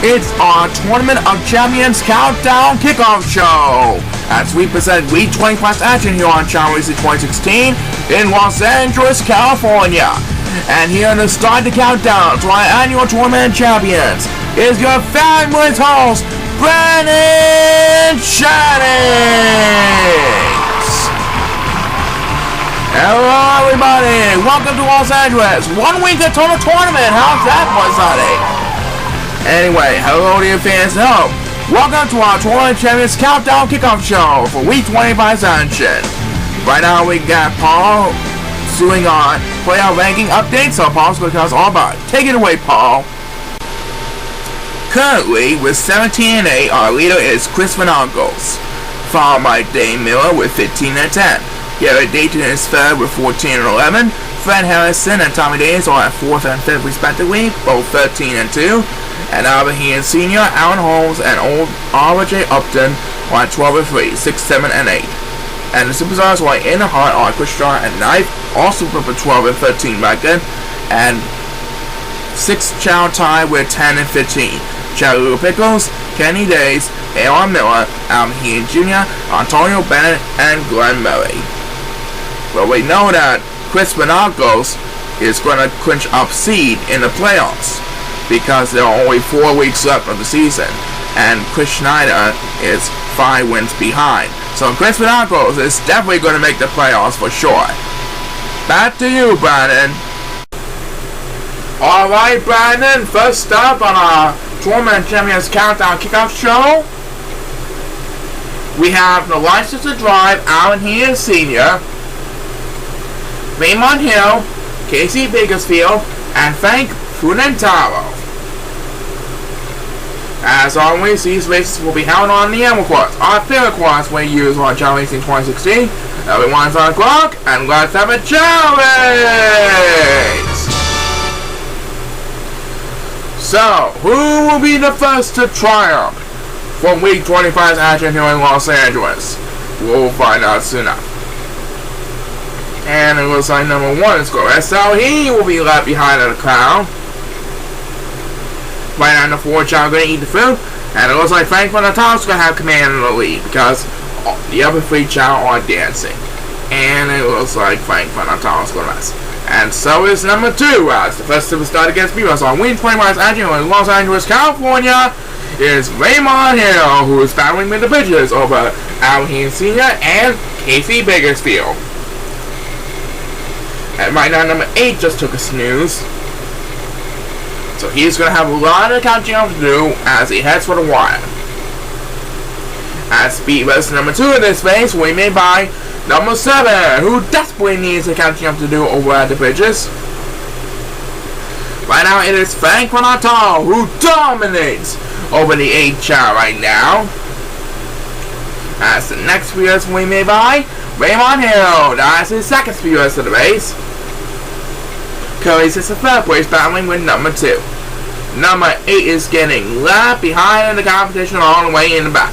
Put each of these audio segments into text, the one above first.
It's our Tournament of Champions Countdown Kickoff Show as we present Week 25 action here on Chao Racing 2016 in Los Angeles, California. And here to start the countdown to our annual Tournament of Champions is your fabulous host, Brandon Shannings. Hello everybody, welcome to Los Angeles. 1 week until the tournament, how's that for Sunday? Anyway, hello dear fans, welcome to our Tournament Champions Countdown Kickoff Show for Week 25 action. Right now we got Paul doing our playoff ranking update, so Paul's going to tell us all about it. Take it away, Paul. Currently, with 17-8, our leader is Chris Vanagos, followed by Dane Miller with 15-10. Garrett Dayton is third with 14-11. Fred Harrison and Tommy Days are at 4th and 5th respectively, both 13-2. And Albert Hean Sr., Alan Holmes, and old R.J. Upton are at 12-3, 6-7-8. And the Superstars are in the heart are Chris Shaw at 9th, also with a 12-13 record. And 6th Chao tie with 10-15. Chao Pickles, Kenny Days, A.R. Miller, Albert Hean Jr., Antonio Bennett, and Glenn Murray. Well, we know that Chris Vanagos is going to clinch up seed in the playoffs because there are only 4 weeks left of the season, and Chris Schneider is 5 wins behind. So Chris Vanagos is definitely going to make the playoffs for sure. Back to you, Brandon. Alright, Brandon, first up on our Tournament Champions Countdown Kickoff Show, we have the license to drive Alan Hean Sr., Raymond Hill, Casey Bakersfield, and Frank Funentaro. As always, these races will be held on the Emerald course, our favorite course we use on Chao Racing 2016. Everyone's on the clock, and let's have a Chao race! So, who will be the first to triumph from Week 25's action here in Los Angeles? We'll find out soon enough. And it looks like number 1 is going. So he will be left behind in the crowd. Right on the 4, Chao going to eat the food. And it looks like Frank Funentalo's going to have command of the lead because the other 3 Chao are dancing. And it looks like Frank Funentalo's going to rest. And so is number 2, as the first start against B-Russ on Week 25's action in Los Angeles, California, is Raymond Hill, who is battling with the pitchers over Al Hean Sr. and Casey Bakersfield. And right now, number 8 just took a snooze. So he's going to have a lot of catching up to do as he heads for the wire. As speed race number 2 in this race, we made by number 7, who desperately needs a catching up to do over at the bridges. Right now, it is Frank Funentalo who dominates over the 8 Chao right now. As the next speed race we made by Raymond Hill. That's his second speed race of the race. Curry's is the 3rd place, battling with number 2. Number 8 is getting left behind in the competition all the way in the back.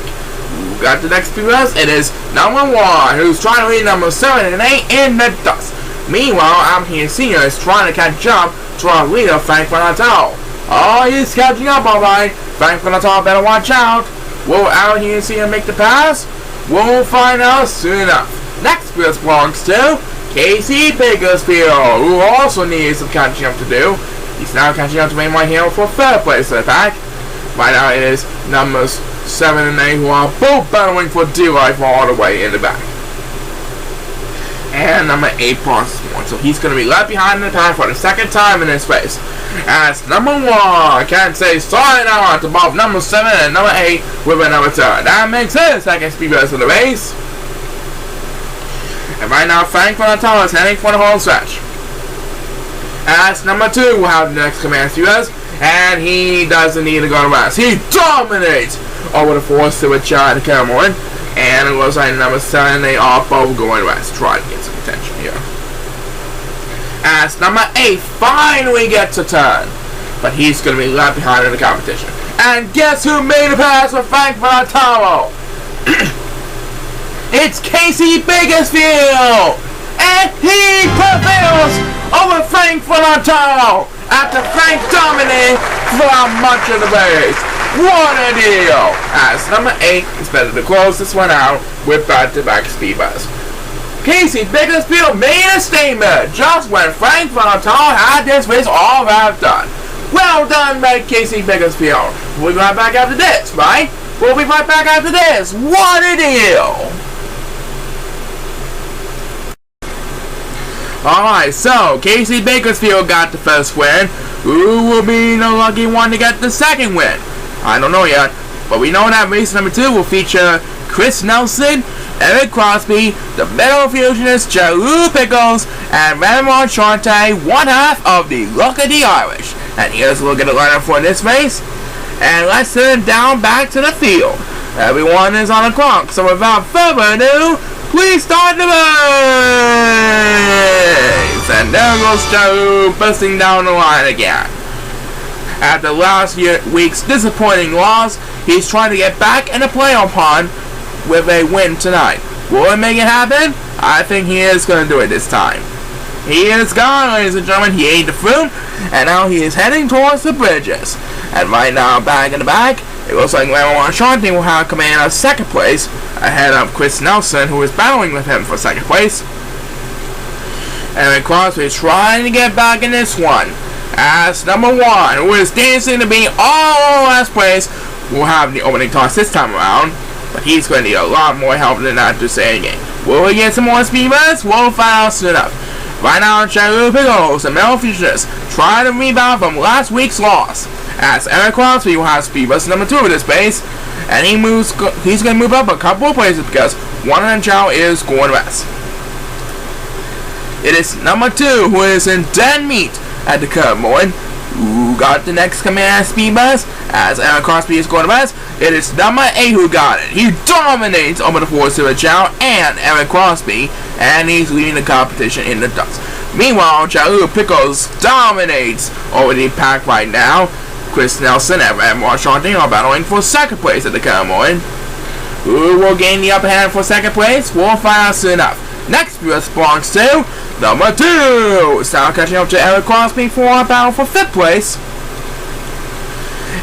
We got the next speed race. It is number 1, who's trying to lead number 7 and 8 in the dust. Meanwhile, Al Hean Sr. is trying to catch up to our leader, Frank Funentalo. Oh, he's catching up alright. Frank Funentalo better watch out. Will Al Hean Sr. make the pass? We'll find out soon enough. Next speed race belongs to Casey Bakersfield, who also needs some catching up to do. He's now catching up to Raymond Hill for 3rd place in the pack. Right now it is numbers 7 and 8 who are both battling for D-Life all the way in the back. And number 8 passes 1, so he's going to be left behind in the pack for the 2nd time in this race. As number 1 can say sorry now to both number 7 and number 8 with a number 2. That makes his 2nd speed race of the race. And right now, Frank Funentalo is heading for the home stretch. As number 2 will have the next command speed race, and he doesn't need to go to rest. He dominates over the 4 Silver Chao and Cameron. And it looks like number 7, they are both going west. Try to get some attention here. As number 8 finally gets a turn, but he's going to be left behind in the competition. And guess who made a pass for Frank Funentalo? It's Casey Bakersfield! And he prevails over Frank Funentalo after Frank dominated throughout much of the race. What a deal! As number 8 is better to close this one out with back-to-back speed bus. Casey Bakersfield made a statement just when Frank Valentine had this race all wrapped up. Well done, Casey Bakersfield. We'll be right back after this, right? We'll be right back after this. What a deal! Alright, so Casey Bakersfield got the first win. Who will be the lucky one to get the second win? I don't know yet, but we know that race number 2 will feature Chris Nelson, Eric Crosby, the Metal Fusionist Chao Pickles, and Ramon Chante, one half of the Luck of the Irish. And here's a look at the lineup for this race. And let's turn down back to the field. Everyone is on the clock, so without further ado, please start the race! And there goes Chao busting down the line again. After last week's disappointing loss, he's trying to get back in the playoff hunt with a win tonight. Will he make it happen? I think he is going to do it this time. He is gone, ladies and gentlemen. He ate the fruit, and now he is heading towards the bridges. And right now, back in the back, it looks like Ramon Chante will have command of second place, ahead of Chris Nelson, who is battling with him for second place. Eric Crosby is trying to get back in this one. As number 1, who is dancing to be all last place, will have the opening toss this time around, but he's going to need a lot more help than that to say anything. Will he get some more speed bus? We'll find out soon enough. Right now, Chao Pickles, the Metal Fusionist, trying to rebound from last week's loss. As Eric Crosby will have speed bus number 2 of this base, and he's going to move up a couple of places because one of Chao is going west. It is number 2 who is in dead meat at the curb moment. Who got the next command speed bus? As Eric Crosby is going west, it is number 8 who got it. He dominates over the force of Chao and Eric Crosby, and he's leading the competition in the dust. Meanwhile, Chao Pickles dominates over the pack right now. Chris Nelson and Ramon Chante are battling for second place at the curb moment. Who will gain the upper hand for second place? We'll find out soon enough. Next US belongs to number 2. Now catching up to Eric Crosby for a battle for 5th place.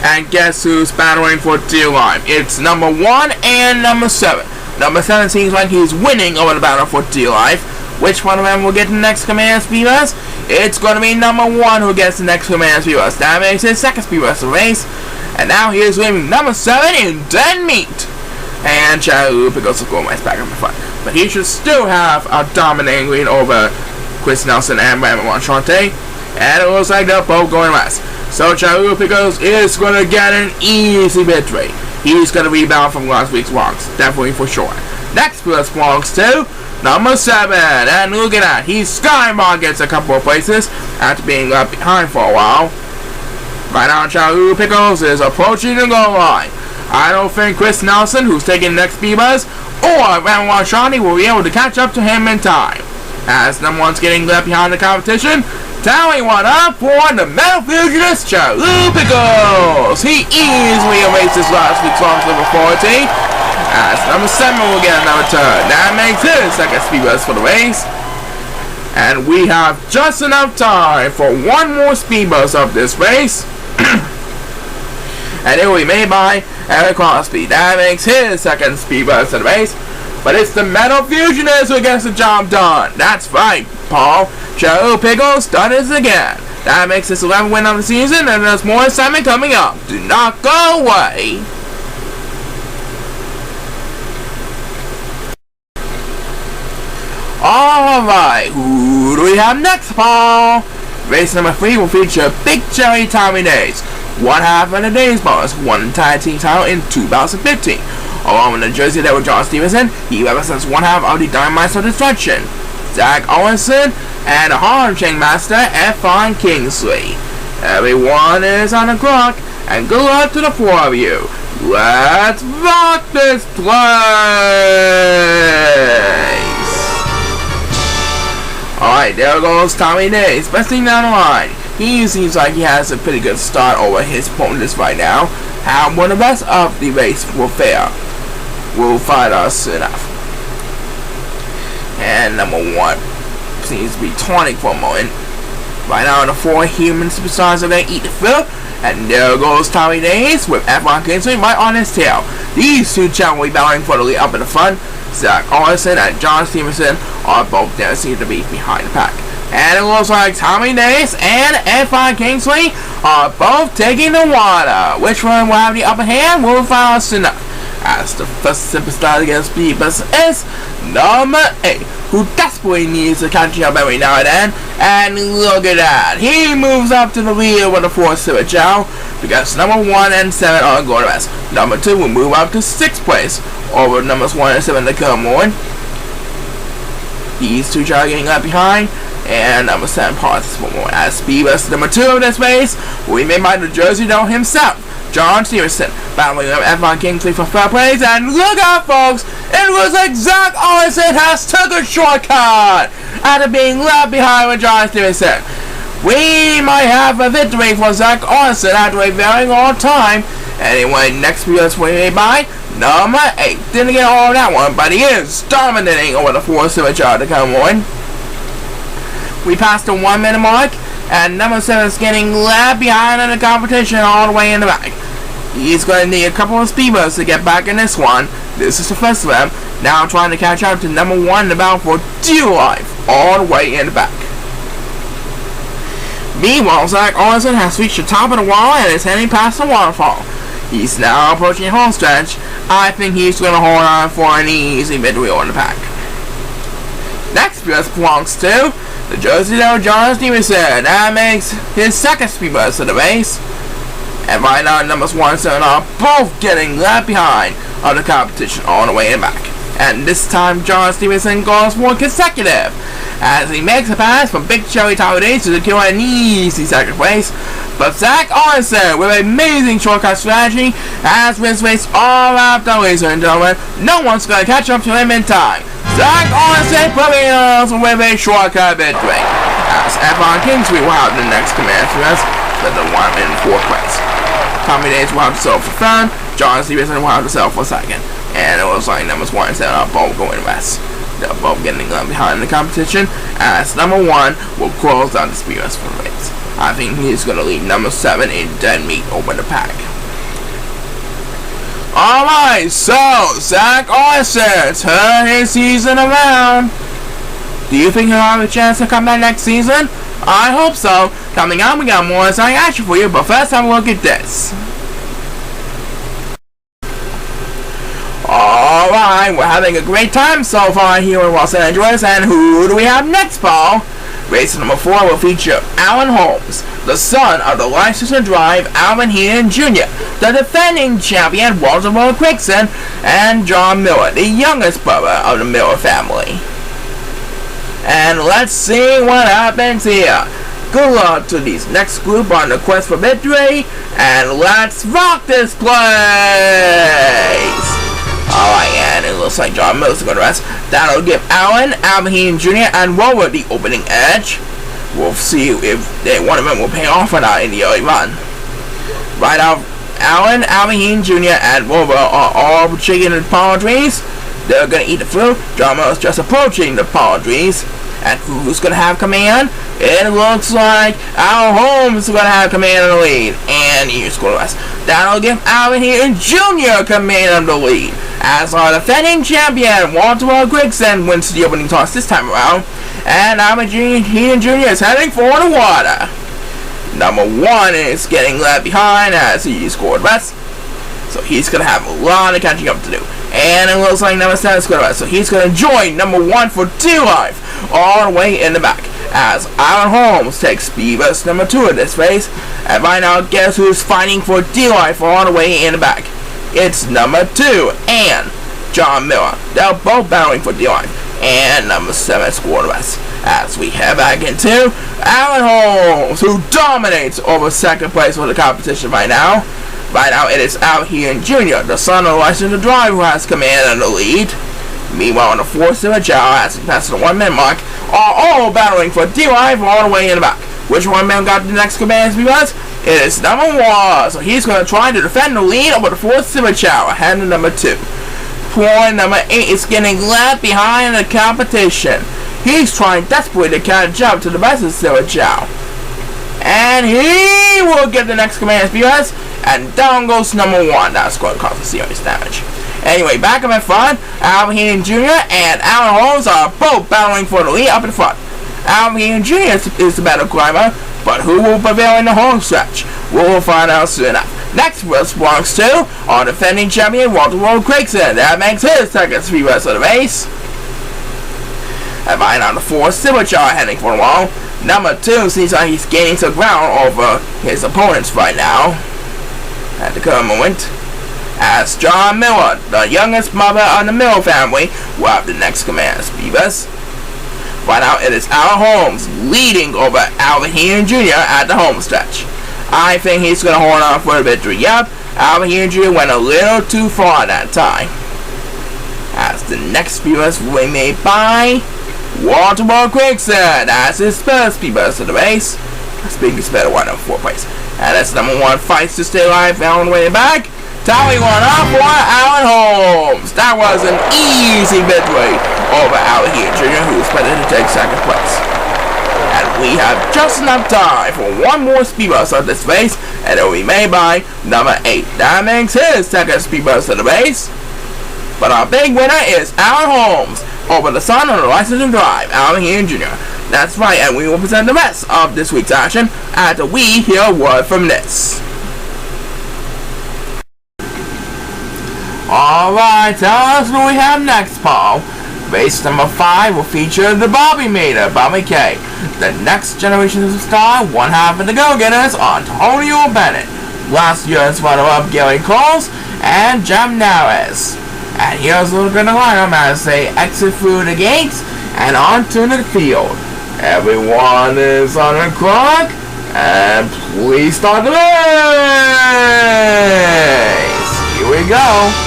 And guess who's battling for dear life? It's number 1 and number 7. Number 7 seems like he's winning over the battle for dear life. Which one of them will get the next command speed bus? It's going to be number 1 who gets the next command speed bus. That makes his second speed bus of the race. And now he is leaving number 7 in dead meat. And Chao Pickles will go back up the front. But he should still have a dominating lead over Chris Nelson and Ramon Chante. And it looks like they're both going west. So Chao Pickles is going to get an easy victory. He's going to rebound from last week's loss. Definitely for sure. Next plus belongs to number 7. And look at that. He skyrockets a couple of places after being left behind for a while. Right now, Chao Pickles is approaching the goal line. I don't think Chris Nelson, who's taking the next speed bus, or Ramon Chante will be able to catch up to him in time. As number 1's getting left behind the competition, tally one up for the Metal Fusionist Chao Pickles. He easily erases last week's loss of authority. As number 7 will get another turn. That makes his second speed bus for the race. And we have just enough time for one more speed bus of this race. And it will be made by Eric Crosby. That makes his second speed bus of the race. But it's the Metal Fusionist who gets the job done. That's right, Paul. Chao Pickles done it again. That makes his 11th win of the season, and there's more excitement coming up. Do not go away. Alright, who do we have next, Paul? Race number 3 will feature Big Cherry Tommy Days. One half of the Days Boss won the entire team title in 2015. Along with the jersey that with John Stevenson, he represents one half of the Dynamite of Destruction, Zach Owenson, and the Harlem Chain Master, F.on Kingsley. Everyone is on the clock, and good luck to the 4 of you. Let's rock this place! Alright, there goes Tommy Days, besting down the line. He seems like he has a pretty good start over his opponents right now. How when the rest of the race will fare, we'll find out soon enough. And number 1 seems to be taunting for a moment. Right now the 4 human superstars are going to eat the fruit. And there goes Tommy Days with F1 Kingsley right on his tail. These two gentlemen will be battling for the lead up in the front. Zach Allison and John Stevenson are both there, seem to be behind the pack. And it looks like Tommy Days and F1 Kingsley are both taking the water. Which one will have the upper hand? We'll find out soon enough. As the first superstar against Beavis is number 8, who desperately needs to catch up every now and then. And look at that, he moves up to the lead with the 4 Super Chao, because number 1 and 7 are going to rest. Number 2 will move up to 6th place over numbers 1 and 7 to come on. These two are getting left behind. And number 7 parts more as Beavis. Number 2 of this race will be made by the Jersey Devil himself, John Stevenson, battling with F1 Kingsley for 3rd place. And look out, folks, it was like Zach Allison has took a shortcut after being left behind with John Stevenson. We might have a victory for Zach Allison after a very long time. Anyway, next Beavis will be made by number 8. Didn't get all of that one, but he is dominating over the 4 Super Chao to come on. We passed the 1 minute mark, and number 7 is getting left behind in the competition all the way in the back. He's going to need a couple of speed bumps to get back in this one. This is the first of them. Now trying to catch up to number 1 in the battle for dear life all the way in the back. Meanwhile, Zach Allison has reached the top of the wall and is heading past the waterfall. He's now approaching the home stretch. I think he's going to hold on for an easy victory on the pack. Next bus belongs to the Jersey Devil John Stevenson. That makes his 2nd speed bus of the race. And right now, numbers 1 and 7 are both getting left behind of the competition all the way in the back. And this time, John Stevenson goes for consecutive as he makes a pass from Big Cherry Tower Days to secure an easy 2nd place. But Zach Allison, with an amazing shortcut strategy, has wins race all after, ladies and gentlemen. No one's going to catch up to him in time. Zach Allison prevails with a shortcut victory. As F1 Kingsley will have the next command for us with the 1 in 4th place. Tommy Days will have to sell for 3rd. John Stevenson will have to sell for 2nd. And it looks like numbers 1 and 7 are both going west. They're both getting left behind in the competition, as number 1 will close down the speed rest for the race. I think he's going to lead number 7 in dead meat over the pack. Alright, so Zach Allison turned his season around. Do you think he'll have a chance to come back next season? I hope so. Coming up, we got more exciting action for you, but first have a look at this. Alright, we're having a great time so far here in Los Angeles, and who do we have next, Paul? Race number 4 will feature Alan Holmes, the son of the license to drive Alvin Heaton Jr., the defending champion Walter Quickson, and John Miller, the youngest brother of the Miller family. And let's see what happens here. Good luck to these next group on the quest for victory, and let's rock this place! Alright, and it looks like John Miller's going to rest. That'll give Alvin Heaton Jr. and Rover the opening edge. We'll see if one of them will pay off or not in the early run. Right now, Alvin Heaton Jr. and Rover are all chicken and palm trees. They're going to eat the fruit. John Miller's just approaching the palm trees. And who's going to have command? It looks like Al Holmes is going to have command of the lead. And here's going to rest. That'll give Alvin Heaton Jr. command of the lead. As our defending champion, Walter Quickson, wins the opening toss this time around. And Alvin Heaton Jr. is heading for the water. Number 1 is getting left behind as he scored rest. So he's going to have a lot of catching up to do. And it looks like number 7 is going to rest. So he's going to join number 1 for dear life all the way in the back. As Alan Holmes takes speed bus number 2 in this race. And right now, guess who's fighting for dear life all the way in the back? It's number 2 and John Miller. They're both battling for dear life. And number 7 scored rest. As we head back into Alan Holmes, who dominates over 2nd place for the competition right now. Right now, it is Alvin Heaton Jr., the son of the license to drive, who has command of the lead. Meanwhile, on the 4th Super Chao, as he passes the 1 minute mark, are all battling for dear life all the way in the back. Which one man got the next command because it is number 1. So he's going to try to defend the lead over the 4th Super Chao, ahead of number 2. Poor number 8 is getting left behind in the competition. He's trying desperately to catch up to the rest of Super Chao. And he will get the next command SPUS, and down goes number 1. That's going to cause serious damage. Anyway, back up in front, Alvin Heaton Jr. and Alan Holmes are both battling for the lead up in front. Alvin Heaton Jr. is the battle climber, but who will prevail in the home stretch? We'll find out soon enough. Next belongs to our defending champion, Walter Gregson. That makes his second SPUS of the race. And right on the 4, Silver Chao heading for the wall. Number 2 seems like he's gaining some ground over his opponents right now. At the current moment. As John Miller, the youngest member of the Miller family, will have the next command SPUS. Right now it is Alan Holmes leading over Alvin Heaton Jr. at the home stretch. I think he's going to hold on for a victory. Yep, Alvin Heaton Jr. went a little too far that time. As the next SPUS will be made by Walter Gregson. That's his first SPUS of the race. Speaking of better, 1 of 4 place. And that's number 1, fights to stay alive on the way back. Tally 1 up for Alan Holmes. That was an easy victory over Alvin Heaton Jr., who is better to take second place. And we have just enough time for one more SPUS of this race, and it will be made by number 8. That makes his second SPUS of the race. But our big winner is Alan Holmes over the son of the license and drive, Alvin Heaton Jr. That's right, and we will present the rest of this week's action after we hear a word from this. Alright, tell us what we have next, Paul. Race number 5 will feature the Bobby Mater, Bobby K. The next generation of star, one half of the Go-Getters, Antonio Bennett. Last year's runner-up, Gary Coles, and Jam Nares. And here's a look at the lineup as they exit through the gates and onto the field. Everyone is on the clock, and please start the race! Here we go.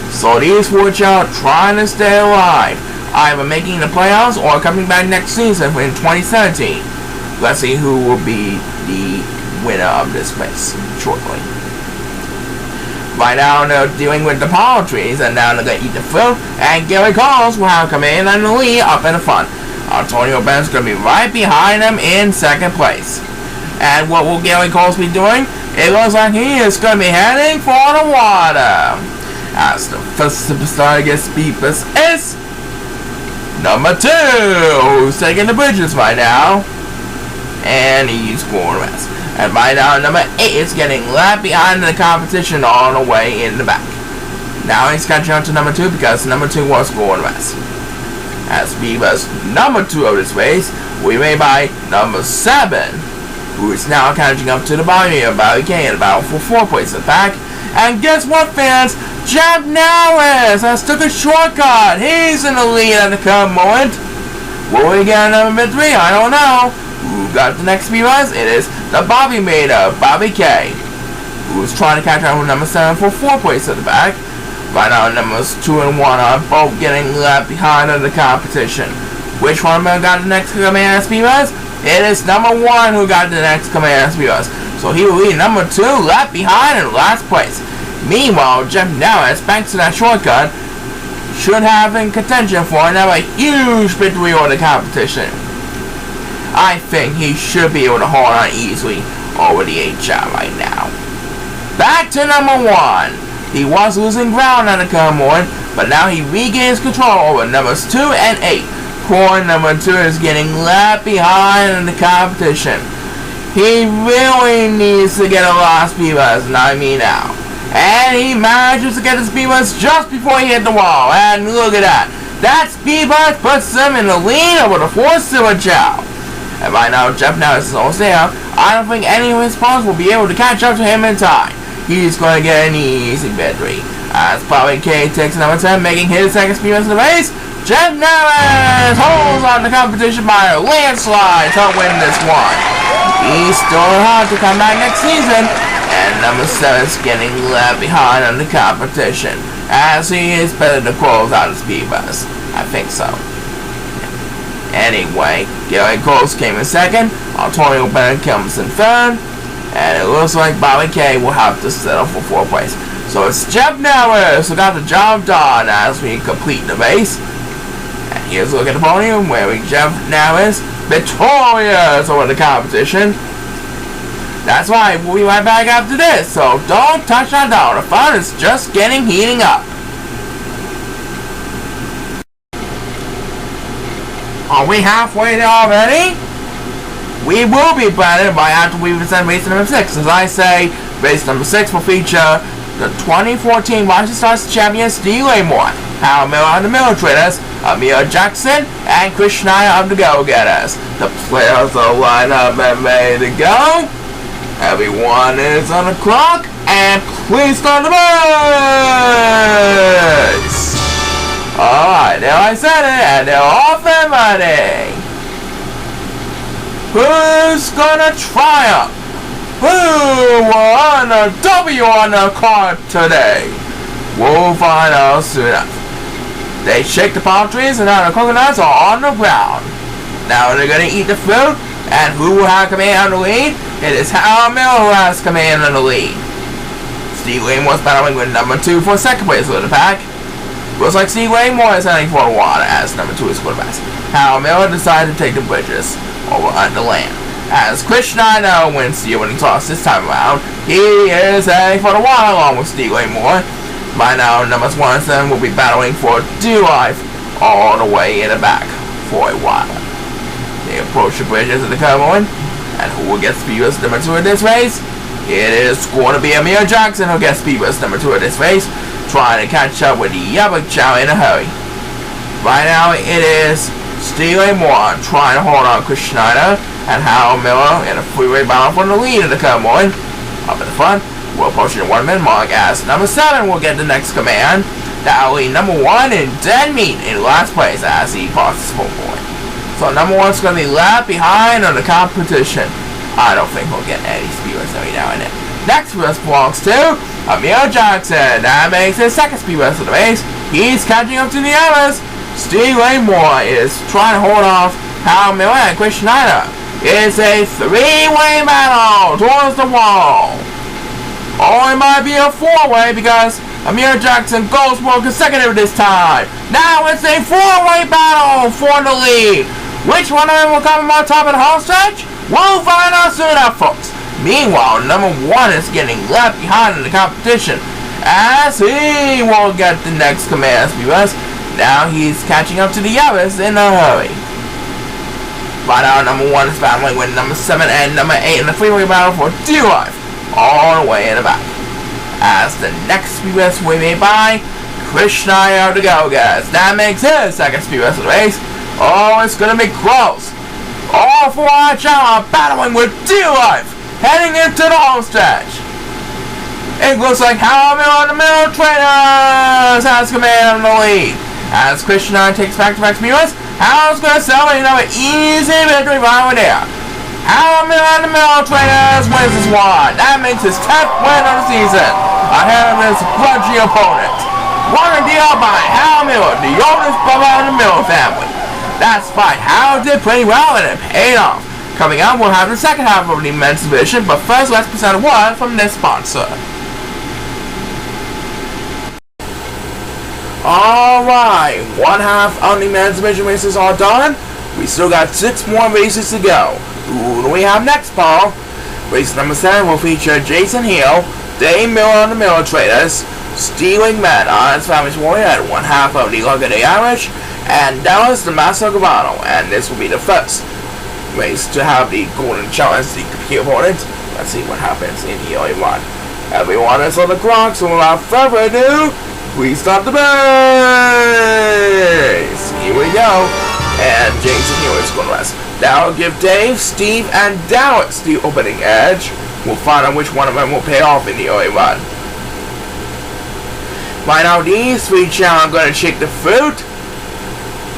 So these 4 are trying to stay alive, either making the playoffs or coming back next season in 2017. Let's see who will be the winner of this race shortly. Right now they're dealing with the palm trees, and now they're going to eat the fruit, and Gary Coles will have come in and the lead up in the front. Antonio Bennett's going to be right behind him in second place. And what will Gary Coles be doing? It looks like he is going to be heading for the water. As the first superstar gets SPUS is number 2, who's taking the bridges right now. And he's going west. And right now, number 8 is getting left behind in the competition all the way in the back. Now he's catching up to number 2 because number 2 was going west. As SPUS number 2 of this race will be made by number 7, who is now catching up to the Bobby K in about 4 places back. And guess what, fans? Jam Nares has took a shortcut. He's in the lead at the current moment. Will we get number 3? I don't know. Who got the next SPUS? It is the Bobby Mater, Bobby K, who's trying to catch up with number 7 for 4 places at the back. Right now, numbers 2 and 1 are both getting left behind in the competition. Which one got the next command SPUS? It is number 1 who got the next command SPUS. So he will lead number 2 left behind in last place. Meanwhile, Jeff Nares, thanks to that shortcut, should have in contention for another huge victory over the competition. I think he should be able to hold on easily over the 8-shot right now. Back to number 1. He was losing ground on the current moment, but now he regains control over numbers 2 and 8. Poor number 2 is getting left behind in the competition. He really needs to get a lot of SPUS, and I mean now. And he manages to get the SPUS just before he hit the wall. And look at that. That SPUS puts him in the lead over the 4 Silver Chao. And right now, Jeff Nares is almost there. I don't think any of his opponents will be able to catch up to him in time. He's going to get an easy victory. As Bobby K takes number 10, making his second SPUS in the race. Jeff Nares holds on the competition by a landslide to win this one. He's still hard to come back next season. And number 7 is getting left behind on the competition, as he is better to close out his SPUS. I think so. Anyway, Gary Coles came in second, Antonio Bennett comes in third, and it looks like Bobby K will have to settle for 4th place. So it's Jeff Nares who got the job done as we complete the race. And here's a look at the podium where Jeff Nares victorious over the competition. That's right, we'll be right back after this, so don't touch that dial. The fun is just heating up. Are we halfway there already? We will be branded by after we present race number 6. As I say, race number 6 will feature the 2014 Rising Stars champion Steve Laymore, Hal Miller of the Miller Traders, Amir Jackson, and Chris Schneider of the Go-Getters. The players are lined up and ready to go. Everyone is on the clock, and please start the race! Alright, there I said it, and they're off and running. Who's gonna triumph? Who won a W on the card today? We'll find out soon enough. They shake the palm trees and now the coconuts are on the ground. Now they're gonna eat the fruit, and who will have command on the lead? It is Hal Miller who has command on the lead. Steve Lane was battling with number 2 for second place of the pack. Looks like Steve Laymore is heading for the water as number 2 is quarterback. Hal Miller decided to take the bridges over under land. As Chris Schneider wins the winning toss this time around, he is heading for the water along with Steve Laymore. By now, numbers 1 and 7 will be battling for dear life all the way in the back for a while. They approach the bridges of the Cumberland, and who will get Speedbus number 2 in this race? It is going to be Amir Jackson who gets Speedbus number 2 in this race, trying to catch up with the other Chao in a hurry. Right now it is Steve Laymore trying to hold on Chris Schneider and Hal Miller in a freeway battle for the lead of the Cumberland. Up in the front, we're approaching the 1 minute mark as number 7 will get the next command. That'll leave number 1 in dead meat in last place as he passes the point. So number 1's going to be left behind on the competition. I don't think we'll get any speeders every now and then. Next race belongs to Amir Jackson. That makes his second speed race of the race. He's catching up to the others. Steve Laymore is trying to hold off Hal Miller and Chris Schneider. It's a 3-way battle towards the wall. Or it might be a 4-way because Amir Jackson goes for consecutive this time. Now it's a 4-way battle for the lead. Which one of them will come on top of the home stretch? We'll find out soon enough, folks. Meanwhile, number 1 is getting left behind in the competition as he will get the next command speeders. Now he's catching up to the others in a hurry. Right now, number 1 is battling with number 7 and number 8 in the freeway battle for dear life, all the way in the back. As the next speed race will be made by Chris Schneider of the Go-Getters. That makes his second speed race of the race. Oh, it's gonna be close. All 4 Chao are battling with dear life, heading into the home stretch. It looks like Hal Miller of the Miller Traders has command on the lead. As Chris Schneider takes back-to-back speed race, Hal's gonna celebrate another easy victory right over there. Hal Miller of the Miller Traders wins this one. That makes his 10th win of the season, ahead of his grudgy opponent. Won a deal by Hal Miller, the oldest brother of the Miller family. That's right, Hal did pretty well and it paid off. Coming up, we'll have the second half of the men's division, but first let's present a word from this sponsor. Alright, 1 half of the men's division races are done. We still got 6 more races to go. Who do we have next, Paul? Race number 7 will feature Jason Hill, Dave Miller of the Miller Traders, Stealing Men on his family's warrior at 1 half of the Lugger the Irish, and Dallas the Master Gavano, and this will be the first race to have the Golden Challenge the key opponent. Let's see what happens in the early run. Everyone is on the clock, so without further ado, please start the race. Here we go. And Jason Hill is going to rest. That'll give Dave, Steve, and Dallas the opening edge. We'll find out which one of them will pay off in the early run. Right now, these 3 Chao are going to shake the fruit.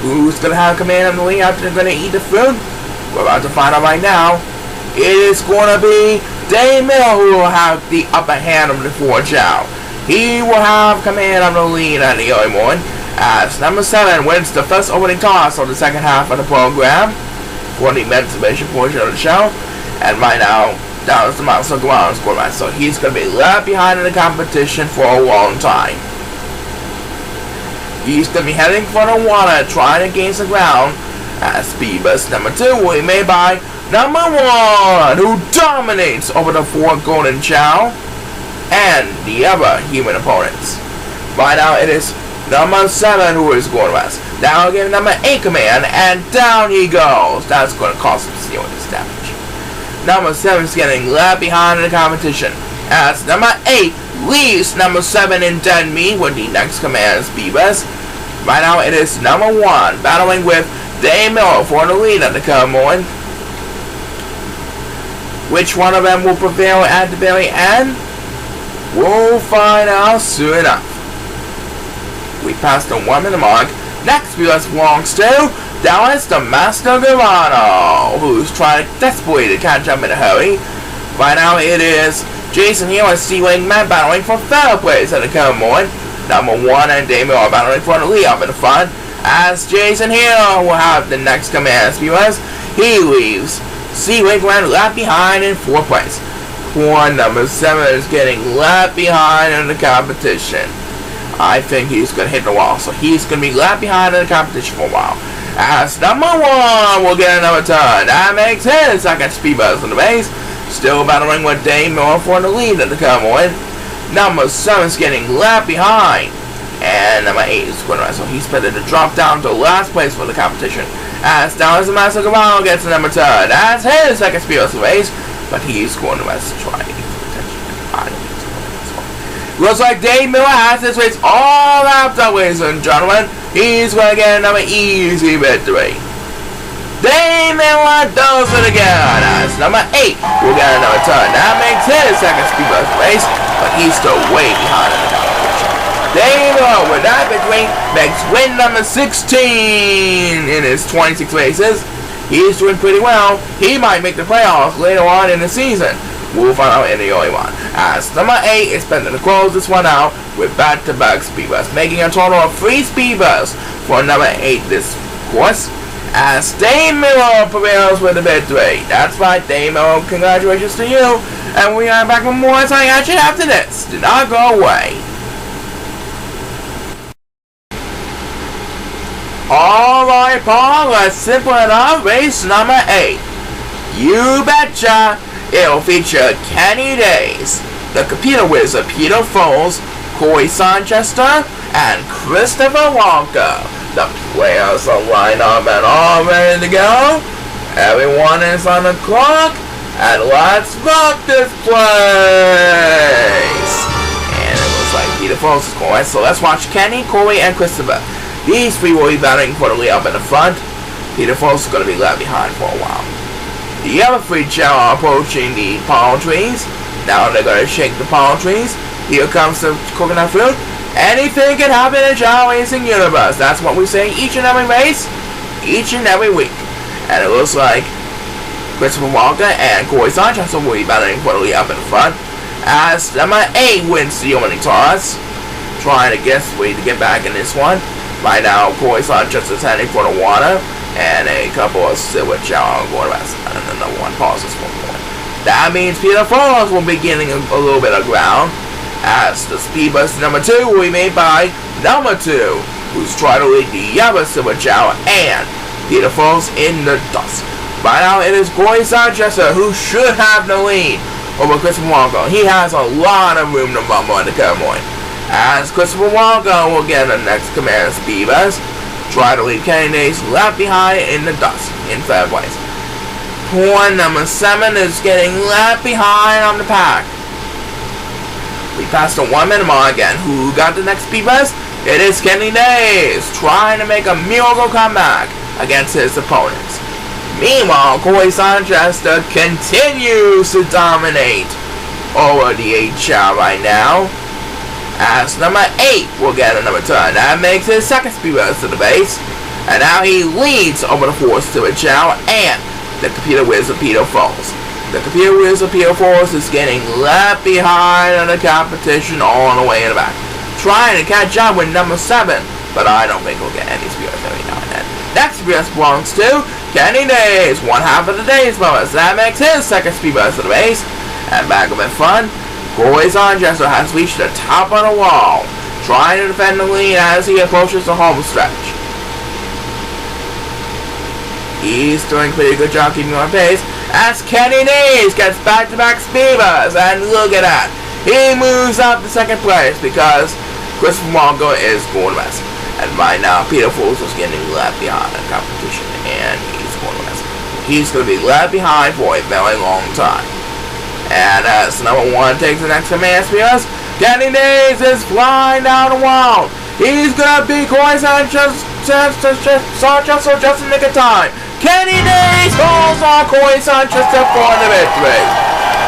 Who's going to have command of the lead after they're going to eat the fruit? We're about to find out right now. It is going to be Dave Miller who will have the upper hand of the 4 Chao. He will have command of the lead at the early morning, as number 7 wins the first opening toss of the second half of the program for the men's division portion of the show. And right now, Dallas the Master Gavano is quarterback, so he's going to be left behind in the competition for a long time. He's going to be heading for the water, trying to gain some ground, As speed bus number 2 will be made by number 1, who dominates over the 4 golden Chao and the other human opponents. Right now it is number 7 who is going west. Now give number 8 command, and down he goes. That's going to cause some serious damage. Number 7 is getting left behind in the competition, as number 8 leaves number 7 in dead meat with the next command speed bus. Right now it is number 1 battling with Dave Miller for the lead at the current moment. Which one of them will prevail at the very end? We'll find out soon enough. We passed the 1 minute mark. Next US belongs to Dallas the Master Garano, who's trying desperately to catch up in a hurry. Right now it is Jason here and Sea-Wing Man battling for third place at the current moment. Number 1 and Dave Miller are battling for the lead up in the front, as Jason here will have the next command viewers. He leaves Sea-Wing Man left behind in 4th place. Poor number 7 is getting left behind in the competition. I think he's going to hit the wall, so he's going to be left behind in the competition for a while. As number 1 will get another turn. That makes his second speed buzz in the base. Still battling with Dave Miller for the lead at the current moment. Number 7 is getting left behind. And number 8 is going to so he's better to drop down to last place for the competition. As Dallas the Master Garano gets the number 2. That's his second speed buzz in the base. But he's going to try to get attention. Looks like Dave Miller has his race all wrapped up, ladies and gentlemen. He's going to get another easy victory. Dave Miller does it again, as number 8 will get another turn. That makes his second speed bus race, but he's still way behind in the competition. Dave Miller, with that victory, makes win number 16 in his 26 races. He's doing pretty well. He might make the playoffs later on in the season. We'll find out in the early one. As number 8 is spending to close this one out with back-to-back speed bus, making a total of 3 speed bus for number 8 this course. As Dave Miller prevails with the victory. That's right, Dave Miller. Congratulations to you. And we are back with more exciting action after this. Do not go away. Alright, Paul. That's simple enough. Race number 8. You betcha. It'll feature Kenny Days, the computer wizard Peter Foles, Corey Sanchester, and Christopher Walker. The players are lined up and all ready to go. Everyone is on the clock, and let's rock this place. And it looks like Peter Foles is going, so let's watch Kenny, Corey, and Christopher. These 3 will be battling for the lead up in the front. Peter Foles is going to be left behind for a while. The other 3 Chao are approaching the palm trees. Now they're going to shake the palm trees. Here comes the coconut fruit. Anything can happen in Chao Racing Universe. That's what we say each and every race, each and every week. And it looks like Christopher Walker and Corey Sanchez will be battling for the lead up in the front. As number 8 wins the opening toss, trying to guess way to get back in this one. Right now, Corey Sanchez is heading for the water. And a couple of silver Chao going west. And then the 1 pauses for more. That means Peter Foles will be getting a little bit of ground. As the speed bus number 2 will be made by number 2, who's trying to lead the other silver Chao and Peter Foles in the dust. Right now it is Corey Sanchez who should have the lead over Christopher Walker. He has a lot of room to bumble at the current point. As Christopher Walker will get the next command speed bus. Try to lead Kenny Days left behind in the dust in 3rd place. Poor number 7 is getting left behind on the pack. We passed the 1 minute mark again. Who got the next speed bus? It is Kenny Days trying to make a miracle comeback against his opponents. Meanwhile, Corey Sanchez continues to dominate over the 8 Chao right now. As number 8 will get another turn. That makes his second speed bus to the base. And now he leads over the 4 silver Chao and the computer wizard Peter Foles. The computer wizard Peter Foles is getting left behind in the competition all the way in the back. Trying to catch up with number 7, but I don't think he'll get any speed bus every now and then. Next speed bus belongs to Kenny Days, 1 half of the day's bonus. That makes his second speed bus to the base. And back up in front, Corey Sanchez has reached the top of the wall, trying to defend the lead as he approaches the home stretch. He's doing a pretty good job keeping on pace as Kenny Nays gets back-to-back speed bumps, and look at that. He moves up to second place because Christopher Mongo is going west. And right now, Peter Fools is getting left behind in competition, and he's going west. He's going to be left behind for a very long time. And as number 1 takes the next command spears, Kenny Nays is flying down the wall. He's going to be Corey Sanchez just in nick of time. Kenny Nays holds on Corey Sanchez for the victory.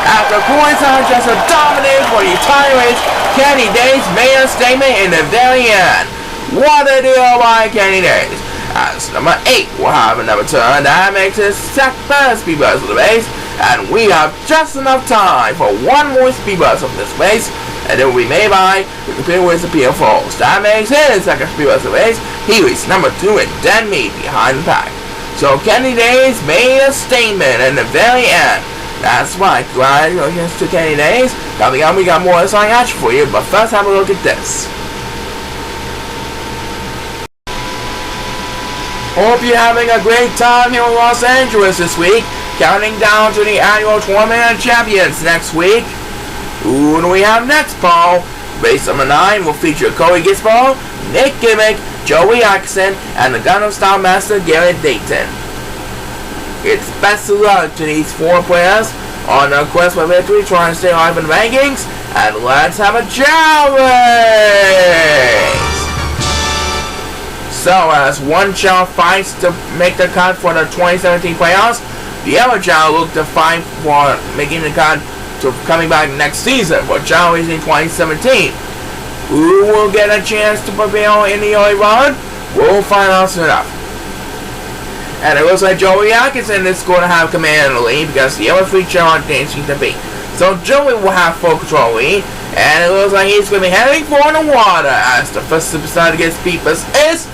After Corey Sanchez dominated for the entire race, Kenny Nays made a statement in the very end. What a deal by Kenny Nays. As number 8 will have another turn that makes his second speed bus of the race, and we have just enough time for one more speed bus of this race, and it will be made by the computer with the Peter Fools. That makes his second speed bus of the race. He was number 2 and then me behind the pack. So Kenny Nays made a statement in the very end. That's right, congratulations to Kenny Nays. Coming up, we got more exciting action for you, but first have a look at this. Hope you're having a great time here in Los Angeles this week. Counting down to the annual Tournament of Champions next week. Who do we have next, Paul? Race number 9 will feature Cody Gisborough, Nick Gimmick, Joey Atkinson, and the Gundam Style Master Garrett Dayton. It's best of luck to these 4 players on their quest for victory, trying to stay alive in the rankings, and let's have a Chao race! So as one Chao fights to make the cut for the 2017 playoffs, the other Chao look to fight for making the cut to coming back next season for Chao Racing 2017. Who will get a chance to prevail in the early run? We'll find out soon enough. And it looks like Joey Atkinson is going to have command of the lead because the other 3 Chao aren't dancing to beat. So Joey will have full control of the lead, and it looks like he's going to be heading for the water as the first superstar to get speed bus is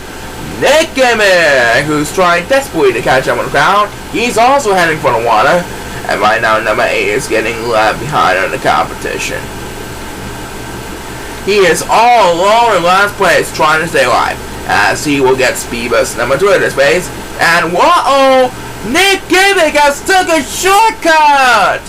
Nick Gimmick, who's trying desperately to catch up with the crowd. He's also heading for the water, and right now number 8 is getting left behind in the competition. He is all alone in last place trying to stay alive, as he will get speed bus number 2 in this race. And whoa, Nick Gimmick has took a shortcut!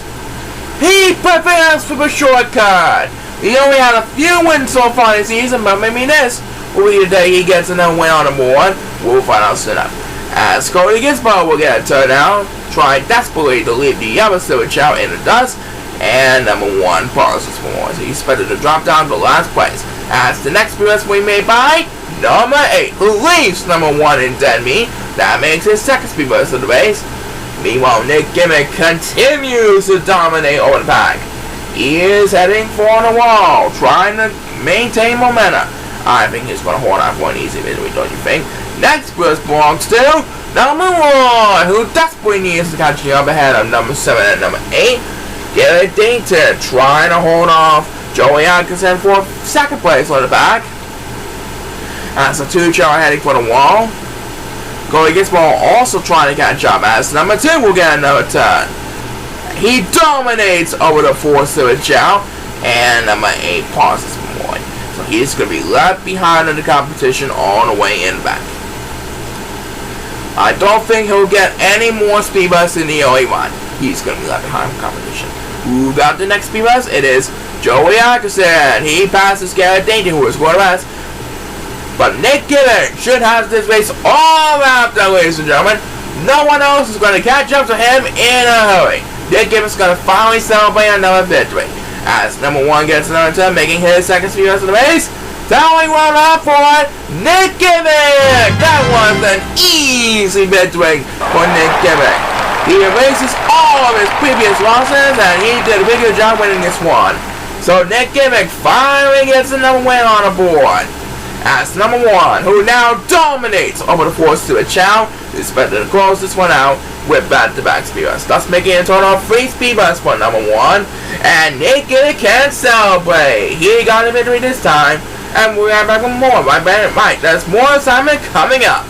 He prepares for the shortcut! He only had a few wins so far this season, but maybe this will be the day he gets another win on the board. We'll find out soon enough. As Cody Gisborough will get a turn down, trying desperately to leave the other Silver Chao in the dust, and number 1 pauses for more, so he's expected to drop down to last place. As the next speedbus will be made by number 8, who leaves number 1 in Denby. That makes his second speedbus of the race. Meanwhile, Nick Gimmick continues to dominate over the pack. He is heading for the wall, trying to maintain momentum. I think he's going to hold on for an easy victory, don't you think? Next speedbus belongs to number 1, who desperately needs to catch up ahead of number 7 and number 8. Garrett Dayton trying to hold off Joey Atkinson for second place on the back. As the 2 Chao are heading for the wall. Cody Gisborough also trying to catch up as number 2 will get another turn. He dominates over the 4 Silver Chao, and number 8 pauses for more. So he's going to be left behind in the competition all the way in back. I don't think he'll get any more speed bus in the early run. He's going to be left behind in the competition. Who got the next speed bus? It is Joey Atkinson. He passes Garrett Dayton, who is going to rest. But Nick Gimmick should have this race all wrapped up, ladies and gentlemen. No one else is going to catch up to him in a hurry. Nick Gimmick's going to finally celebrate another victory. As number 1 gets another turn, making his second speed bus of the race. Telling one up for Nick Gimmick. That was an easy victory for Nick Gimmick. He erases all of his previous losses, and he did a big job winning this one. So Nick Gimmick finally gets another win on the board. As number 1, who now dominates over the 4 Silver Chao, is expected to close this one out with back-to-back speedbus, thus making a total of 3 speedbus for number 1. And Nick Gimmick can celebrate. He got a victory this time, and we'll be right back with more by Ben and Mike. There's more assignment coming up.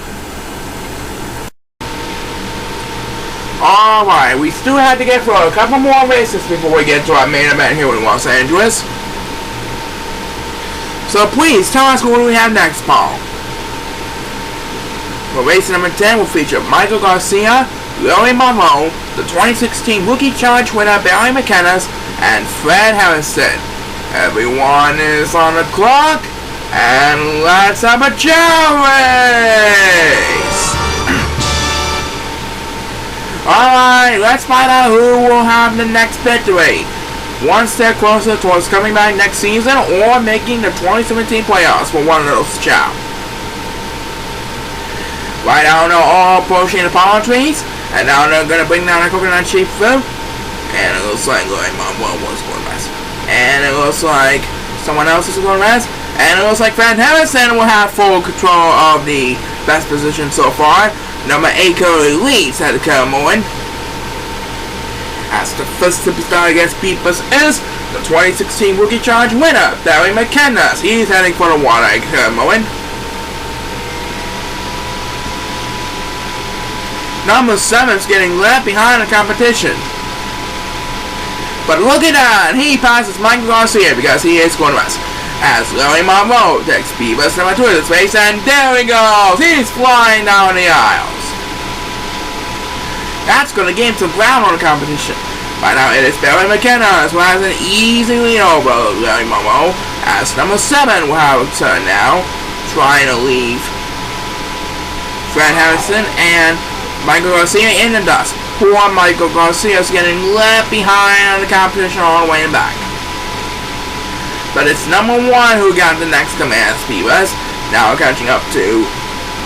Alright, we still had to get through a couple more races before we get to our main event here in Los Angeles. So please, tell us what we have next, Paul. For race number 10 will feature Michael Garcia, Lily Monroe, the 2016 Rookie Challenge winner Barry McKenna, and Fred Harrison. Everyone is on the clock, and let's have a Chao race! Alright, let's find out who will have the next victory. One step closer towards coming back next season or making the 2017 playoffs for one of those Chao. Right now they're all approaching the palm trees, and now they're going to bring down a coconut shaped fruit. And it looks like Mom was going to rest. And it looks like someone else is going to rest. And it looks like Fred Harrison will have full control of the best position so far. Number 8 currently leads at the Cameron. As the first superstar against Peepers is the 2016 Rookie Challenge winner, Barry McKenna. He's heading for the water at Cameron. Number 7 is getting left behind the competition. But look at that, he passes Michael Garcia because he is going to rest. As Larry Monroe takes Beavis number 2 to his face, and there he goes! He's flying down the aisles. That's going to gain some ground on the competition. Right now it is Barry McKenna who has an easy lead over Larry Monroe, as number 7 will have a turn now, trying to leave Fred Harrison and Michael Garcia in the dust. Poor Michael Garcia is getting left behind on the competition all the way back. But it's number 1 who got the next command speed bus, now catching up to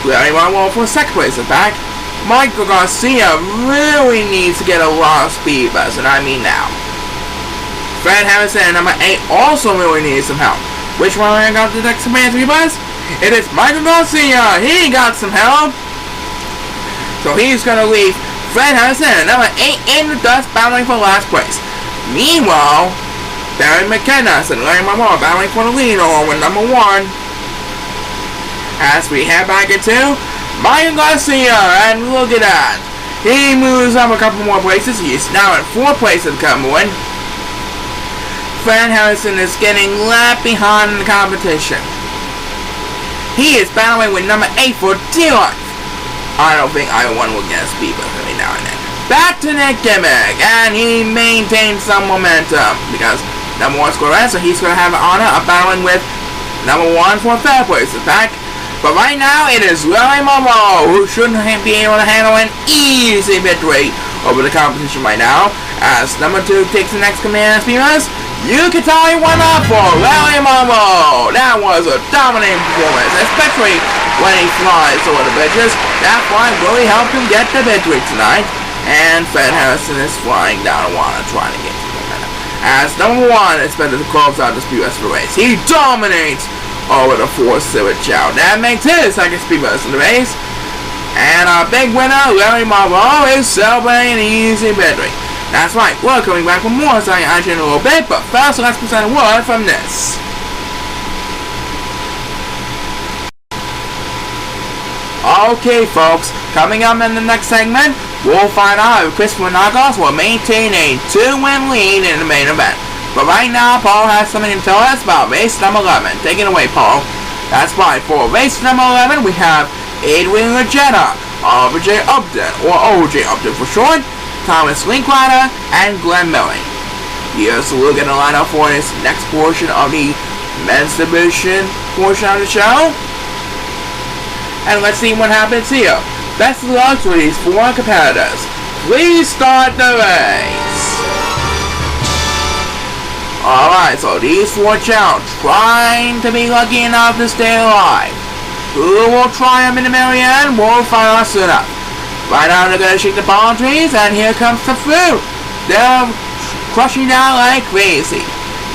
Larry Monroe for second place in fact. Michael Garcia really needs to get a lot of speed bus, and I mean now. Fred Harrison and number 8 also really needs some help. Which one got the next command speed bus? It is Michael Garcia. He got some help. So he's going to leave Fred Harrison and number 8 in the dust, battling for last place. Meanwhile, Barry McKenna and Larry Monroe battling for the lead along with number 1. As we head back into Michael Garcia, and look at that. He moves up a couple more places. He's now at 4th place in the Cameron. Fred Harrison is getting left behind in the competition. He is battling with number 8 for dear life. I don't think either one will get a speed bump every now and then. Back to Nick Dimmick, and he maintains some momentum because number 1's going to rest, so he's going to have the honor of battling with number 1 for 3rd place. In fact, but right now it is Larry Monroe who shouldn't be able to handle an easy victory over the competition right now. As number 2 takes the next command speed bus, you can tell he went up for Larry Monroe. That was a dominating performance, especially when he flies over the bridges. That fly really helped him get the victory tonight. And Fred Harrison is flying down the water trying to get to the momentum. As number 1 is better to close out the speed bus for the race. He dominates over the 4th Civic Chao. That makes his second speed bus in the race. And our big winner, Larry Monroe, is celebrating an easy victory. That's right, we're coming back with more exciting action in a little bit, but first let's present a word from this. Okay folks, coming up in the next segment, we'll find out if Christopher Nagos will maintain a 2-win lead in the main event. But right now, Paul has something to tell us about race number 11. Take it away, Paul. That's right, for race number 11, we have Adrian Legetta, RJ Upton, or OJ Upton for short, Thomas Linklater, and Glenn Milling. Here's a look at the lineup for this next portion of the men's division portion of the show. And let's see what happens here. Best of luck to these 4 competitors. Please start the race. Alright, so these 4 Chao trying to be lucky enough to stay alive. Who will triumph in the very end? We'll find out soon enough. Right now they're going to shake the palm trees, and here comes the fruit. They're crushing down like crazy.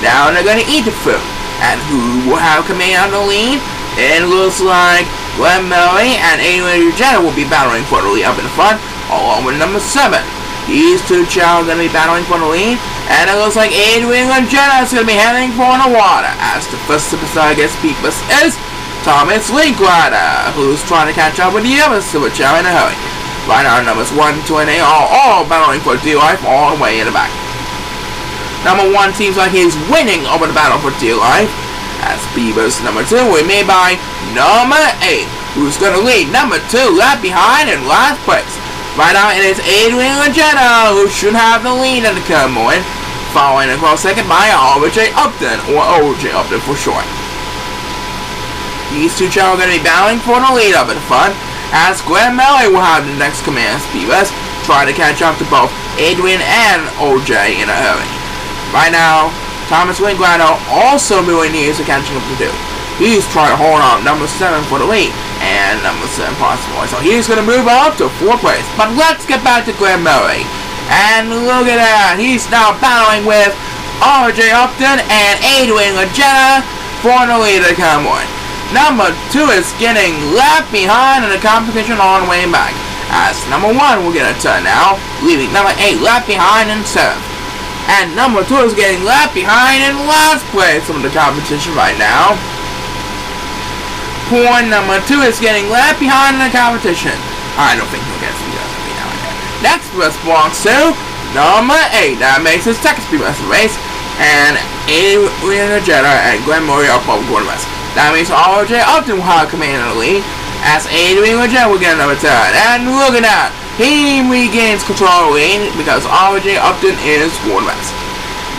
Now they're going to eat the fruit. And who will have command of the lead? It looks like Glenn Murray and Adrian Legetta will be battling for the lead up in the front, along with number 7. These 2 Chao are going to be battling for the lead, and it looks like Adrian Legetta is going to be heading for the water, as the first superstar against Peepus is Thomas Linklater, who's trying to catch up with the other Super Chao in a hurry. Right now, numbers 1, 2, and 8 are all battling for dear life all the way in the back. Number 1 seems like he's winning over the battle for dear life, As speed boost number 2 will be made by number 8, who's going to lead number 2 left behind in last place. Right now it is Adrian Legetta who should have the lead at the current moment, following a close second by RJ Upton, or OJ Upton for short. These two Chao are going to be battling for the lead up at the front, as Glenn Melly will have the next command speed bus, trying to catch up to both Adrian and OJ in a hurry. Right now, Thomas Wingrado also really needs to catching up to do. He's trying to hold on number 7 for the lead, and number 7 possible. So he's going to move up to 4th place. But let's get back to Glenn Murray. And look at that. He's now battling with RJ Upton and Adrian Legetta for the lead at the one. Number 2 is getting left behind in the competition on the way back, as number 1 will get a turn now, leaving number 8 left behind in 7th. And number 2 is getting left behind in last place from the competition right now. Point number 2 is getting left behind in the competition. I don't think he'll get speed bus every now and then. Next bus belongs to number 8. That makes his second speed bus race. And Adrian Legetta and Glenn Murray are both going west. That means RJ Upton will have command in the lead, as Adrian Legetta will get another turn. And look at that. He regains control of the lead because RJ Upton is going west.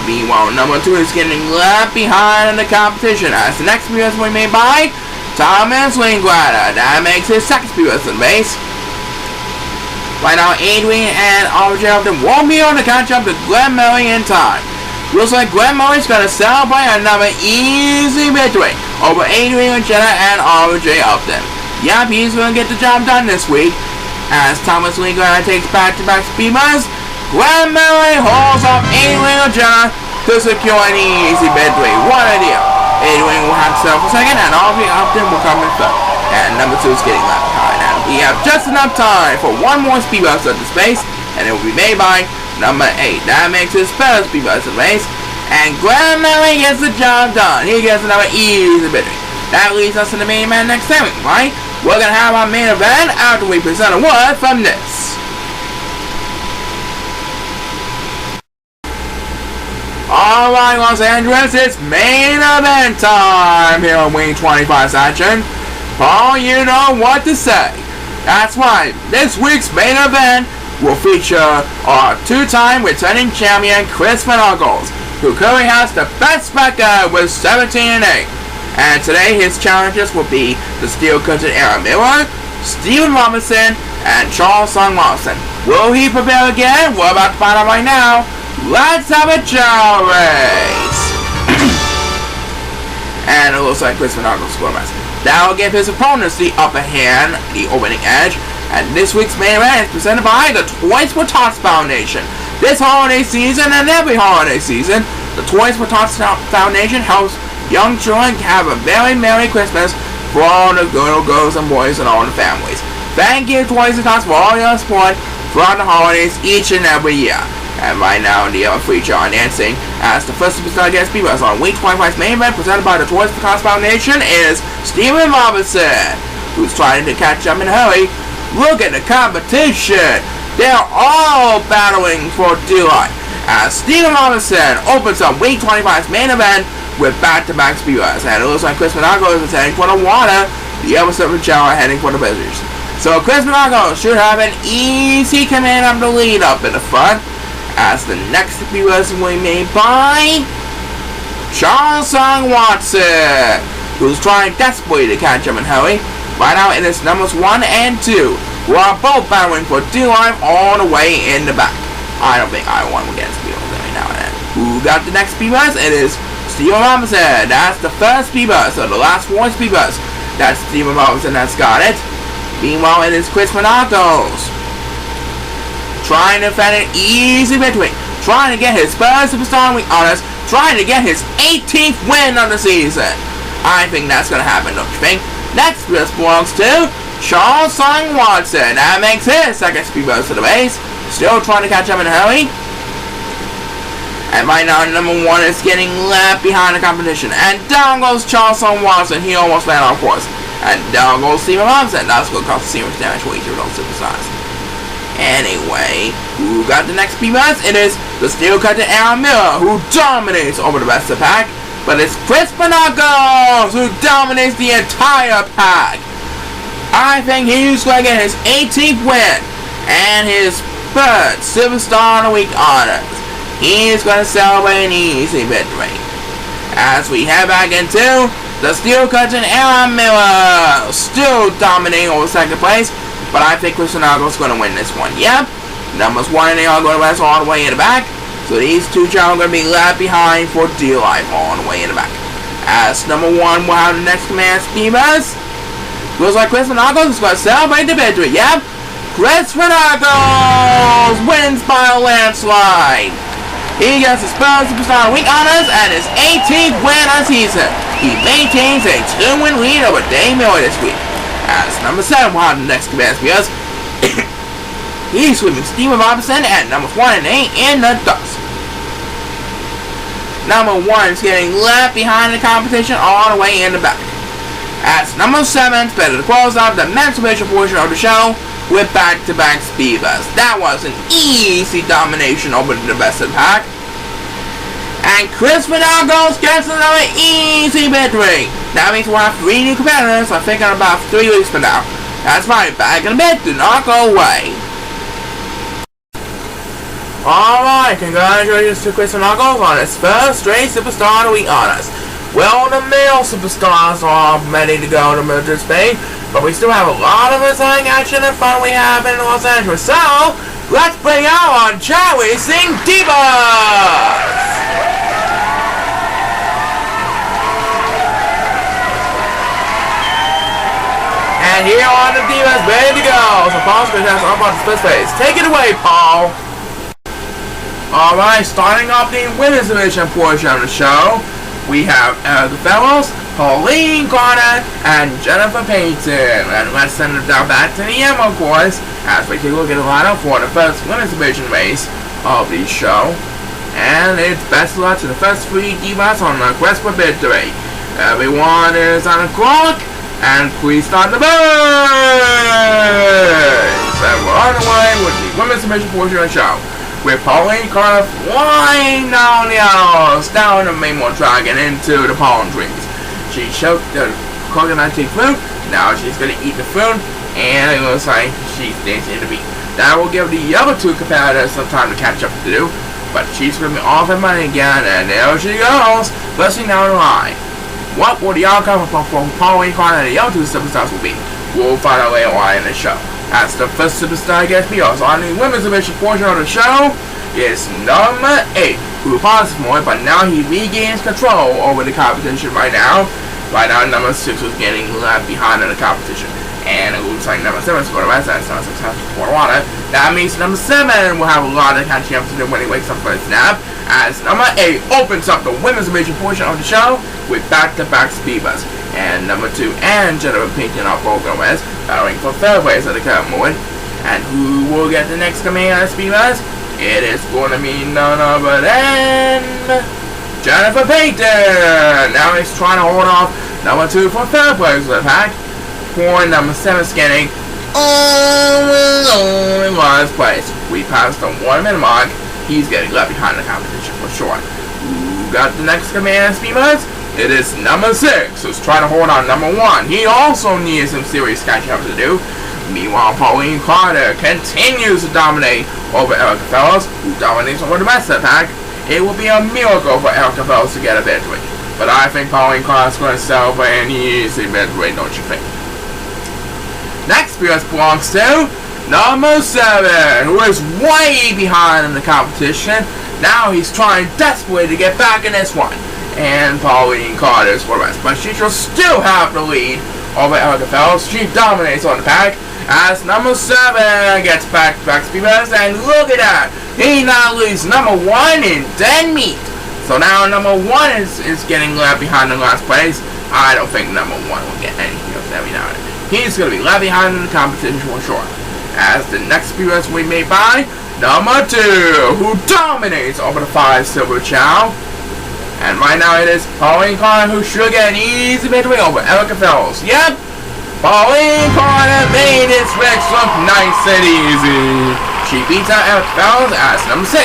Meanwhile, number 2 is getting left behind in the competition, as the next speed bus will be made by Thomas Wingrado. That makes his second speed bus in base. Right now, Adrian and RJ Upton won't be able to catch up to Glenn Murray in time. Looks like Glenn Murray's going to celebrate another easy victory over Adrian Legetta and RJ Upton. Yep, he's going to get the job done this week. As Thomas Wingrado takes back-to-back speed bus, Glenn Murray holds off Adrian Legetta to secure an easy victory. What a deal. Adrian will have to settle for second, and RJ Upton will come in third. And number 2 is getting left behind. And we have just enough time for one more speed bus at the space, and it will be made by number 8. That makes his first speed bus in the race. And Glenn Murray gets the job done. He gets another easy victory. That leads us to the main event next time, right? We're going to have our main event after we present a word from this. Alright, Los Angeles, it's main event time here on Wing 25's action. Paul, you know what to say. That's right, this week's main event will feature our 2-time returning champion Chris Van Uggles, who currently has the best record with 17-8. And today his challengers will be the Steel Curtain Era Miller, Steven Robinson, and Charles Watson. Will he prevail again? We're about to find out right now. Let's have a Chao race! And it looks like Chris Van Uggles score best. That will give his opponents the upper hand, the opening edge. And this week's main event is presented by the Toys for Tots Foundation. This holiday season and every holiday season, the Toys for Tots Foundation helps young children have a very Merry Christmas for all the little girls and boys and all the families. Thank you, Toys for Tots, for all your support throughout the holidays each and every year. And right now, the feature on dancing as the first superstar guest speed bus on Week 25's main event presented by the Toys for Tots Foundation is Steven Robinson, who's trying to catch up in a hurry. Look at the competition. They're all battling for delight as Steven Robinson opens up Week 25's main event with back-to-back speed bus. And it looks like Chris Van Uggles is heading for the water. The other 7 Chao are heading for the blizzards. So Chris Van Uggles should have an easy command of the lead up in the front, as the next speed bus will be made by Charles Watson, who's trying desperately to catch him in hurry. Right now it is numbers 1 and 2, who are both battling for D-Line all the way in the back. I don't think either one will get speed bus every now and then. Who got the next speed bus? It is Steven Robinson. That's the first speed bus, so the last 4 speed bus. That's Steven Robinson that's got it. Meanwhile, it is Chris Van Uggles trying to find an easy victory, trying to get his first superstar week honors, trying to get his 18th win of the season. I think that's going to happen, don't you think? Next bus belongs to Charles Watson. That makes his second speed bus to the race. Still trying to catch up in a hurry. And right now, number 1 is getting left behind the competition. And down goes Charles Watson. He almost landed on course. And down goes Steven Robinson. That's going to cost serious damage for each of those superstars. Anyway, who got the next speed bus? It is the Steel Curtain Era Miller, who dominates over the rest of the pack. but it's Crispin Knuckles who dominates the entire pack. I think he's going to get his 18th win and his third Superstar of the Week honors. He's going to celebrate an easy victory. As we head back into the Steel Curtain Era Miller, still dominating over second place, but I think Crispin Knuckles is going to win this one. Yep, numbers 1 and 8 are going to rest all the way in the back, so these two Chao are going to be left behind for dear life all the way in the back. As number 1 will have the next command speed bus. Looks like Crispin Knuckles is going to celebrate the victory. Yep, Crispin Knuckles wins by a landslide. He gets his first Superstar of the Week honors and his 18th win of the season. He maintains a 2-win lead over Dave Miller this week. As number 7 will have the next command speed bus. He's sweeping Steven Robinson at numbers 1 and 8 in the dust. Number 1 is getting left behind the competition all the way in the back. As number 7 is better to close out the mental visual portion of the show with back-to-back speed bus. That was an easy domination over the best of the pack. And Crispin Knuckles gets another easy victory. That means we'll have 3 new competitors, I think, in about 3 weeks from now. That's right, back in a bit, do not go away. Alright, congratulations to Crispin Knuckles on his first straight Superstar of the Week honors. Well, the male superstars are ready to go to Madrid Spain, but we still have a lot of exciting action and fun we have in Los Angeles. So, let's bring out our Chao Racing Divas! And here are the Divas ready to go. So Paul's going to have up on the first phase. Take it away, Paul! Alright, starting off the women's division portion of the show, we have the fellows, Pauline Carter and Jennifer Payton. And let's send it down back to the end, of course, as we take a look at the lineup for the first women's division race of the show. And it's best of luck to the first 3 divas on the quest for victory. Everyone is on the clock, and please start the birds! And we're on the way with the women's division portion of the show, with Pauline Carter flying down the aisles, down the Maymore track and into the palm trees. She choked the coconut tea fruit, now she's going to eat the fruit, and it looks like she's dancing to the beat. That will give the other 2 competitors some time to catch up to do, but she's going to be off her money again, and there she goes, listening down the line. What will the outcome from Pauline Carter and the other 2 superstars will be? We'll find out later on in the show. As the first superstar gets me on the women's division portion of the show is number 8, who paused for it, but now he regains control over the competition right now. Right now, number 6 was getting left behind in the competition. And it looks like number 7 is going to rest, that's not successful for water. That means number 7 will have a lot of catching up to do when he wakes up for his nap. As number 8 opens up the women's division portion of the show with back-to-back speed bus. And number 2 and Jennifer Payton are both going to rest, battling for 3rd place at the current moment. And who will get the next command of speed bus? It is going to be none other than Jennifer Payton. Now he's trying to hold off number 2 for 3rd place of the pack. For number 7 getting only last place. We passed the 1 minute mark. He's getting left behind the competition for sure. Who got the next command of speed bus? It is number 6, who's trying to hold on number 1. He also needs some serious catching up to do. Meanwhile, Pauline Carter continues to dominate over Erica Fellows, who dominates over the rest of the pack. It will be a miracle for Erica Fellows to get a victory. But I think Pauline Carter is going to celebrate an easy victory, don't you think? Next appearance belongs to number 7, who is way behind in the competition. Now he's trying desperately to get back in this one. And Pauline Carter is for the rest, but she shall still have the lead over Erica Fellows. She dominates on the pack as number 7 gets back-to-back speed bus, and look at that, he now leads number 1 in dead meat. So now number 1 is getting left behind in last place. I don't think number 1 will get anything of that now. He's going to be left behind in the competition for sure. As the next speed bus we made by number 2, who dominates over the 5 Silver Chao. And right now it is Pauline Carter who should get an easy victory over Erica Fellows. Yep, Pauline Carter made his Rex look nice and easy. She beats out Erica Fellows as number 6.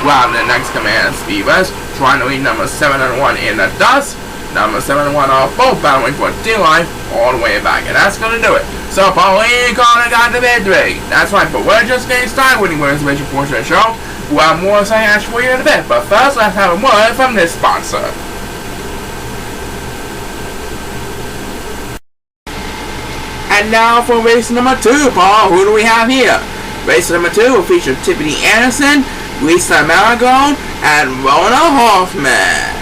While the next command speed bus trying to lead number 7 and 1 in the dust. Number 7 and 1 are both battling for dear life all the way back, and that's gonna do it. So Pauline Connor got the victory. That's right, but we're just getting started with the women's division portion of the show. We'll have more exciting action for you in a bit, but first let's have a word from this sponsor. And now for race number 2, Paul. Who do we have here? Race number 2 will feature Tiffany Anderson, Lisa Marigold, and Rona Hoffman.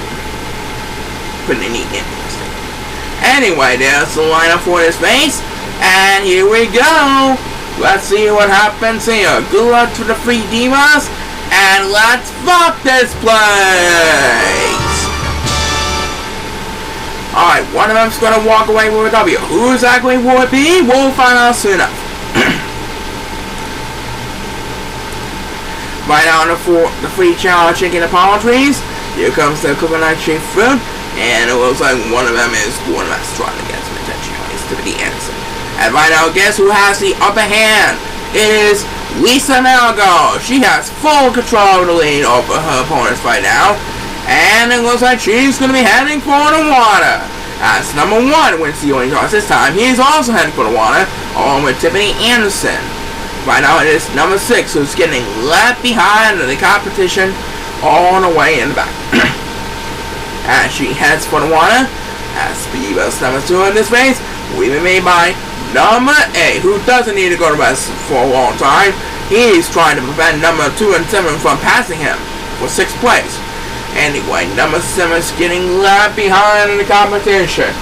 Pretty neat, interesting. Anyway, there's the lineup for this race, and here we go. Let's see what happens here. Good luck to the 3 divas, and let's rock this place. Alright, one of them's gonna walk away with a W. Who exactly will it be? We'll find out soon enough. Right now on the 3 Chao chicken and palm trees, here comes the coconut shaped fruit, and it looks like one of them is going to trying to get some attention. It's Tiffany Anderson. And right now, guess who has the upper hand? It is Lisa Marigold. She has full control of the lead over her opponents right now. And it looks like she's going to be heading for the water. As number 1 wins the only toss this time, he's also heading for the water, along with Tiffany Anderson. Right now it is number 6 who's getting left behind in the competition all the way in the back. As she heads for the water, as speed bus number 2 in this race will be made by number 8, who doesn't need to go to rest for a long time. He's trying to prevent number 2 and 7 from passing him for 6th place. Anyway, number 7 is getting left behind in the competition.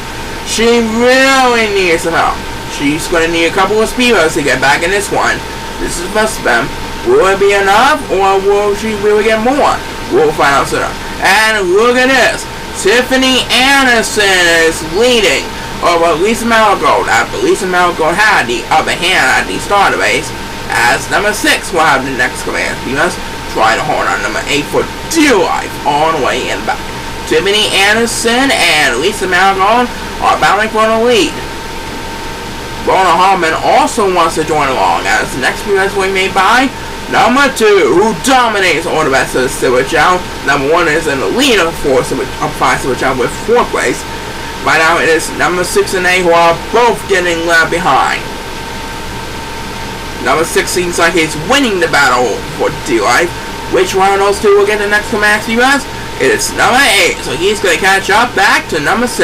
She really needs some help. She's going to need a couple of speeders to get back in this one. This is first of them. Will it be enough, or will she really get more? We'll find out soon. And look at this. Tiffany Anderson is leading over Lisa Marigold, after Lisa Marigold had the upper hand at the start of the race, as number 6 will have the next command speeders, trying to hold on number 8 for dear life all the way in back. Tiffany Anderson and Lisa Marigold are battling for the lead. Rona Hoffman also wants to join along, as the next speed will be made by number 2, who dominates all the rest of the Silver Chao. Number 1 is in the lead of 5 Silver Chao with 4th place. Right now it is number 6 and 8 who are both getting left behind. Number 6 seems like he's winning the battle for dear life. Which one of those 2 will get the next command speeders? It is number 8, so he's going to catch up back to number 6.